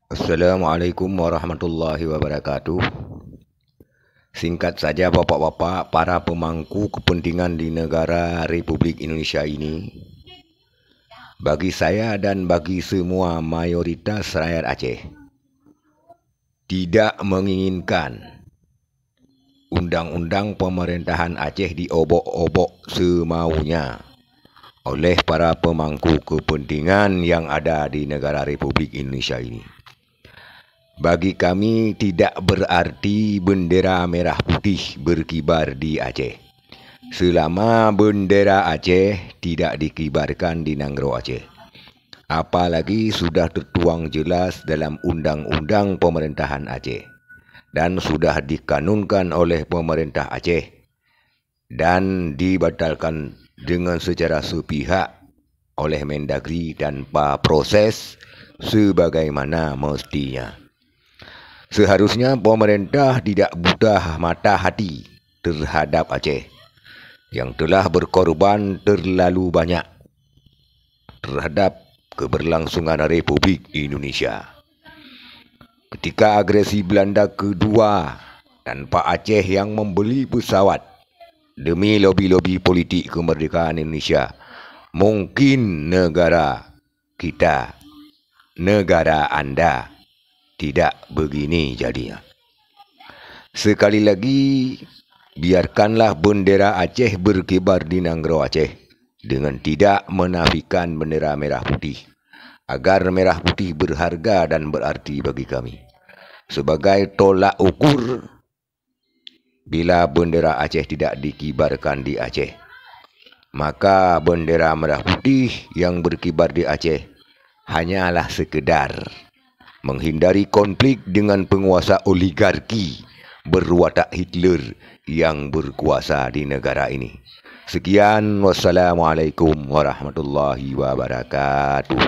Assalamualaikum warahmatullahi wabarakatuh. Singkat saja bapak-bapak, para pemangku kepentingan di negara Republik Indonesia ini, bagi saya dan bagi semua mayoritas rakyat Aceh, tidak menginginkan undang-undang pemerintahan Aceh diobok-obok semaunya oleh para pemangku kepentingan yang ada di negara Republik Indonesia ini. Bagi kami tidak berarti bendera merah putih berkibar di Aceh. Selama bendera Aceh tidak dikibarkan di Nanggro Aceh. Apalagi sudah tertuang jelas dalam Undang-Undang Pemerintahan Aceh. Dan sudah dikanunkan oleh pemerintah Aceh. Dan dibatalkan dengan secara sepihak oleh Mendagri tanpa proses sebagaimana mestinya. Seharusnya pemerintah tidak buta mata hati terhadap Aceh yang telah berkorban terlalu banyak terhadap keberlangsungan Republik Indonesia. Ketika agresi Belanda kedua tanpa Aceh yang membeli pesawat demi lobi-lobi politik kemerdekaan Indonesia, mungkin negara kita, negara Anda, tidak begini jadinya. Sekali lagi, biarkanlah bendera Aceh berkibar di Nanggro Aceh dengan tidak menafikan bendera merah putih, agar merah putih berharga dan berarti bagi kami. Sebagai tolak ukur bila bendera Aceh tidak dikibarkan di Aceh, maka bendera merah putih yang berkibar di Aceh hanyalah sekedar menghindari konflik dengan penguasa oligarki berwatak Hitler yang berkuasa di negara ini. Sekian, wassalamualaikum warahmatullahi wabarakatuh.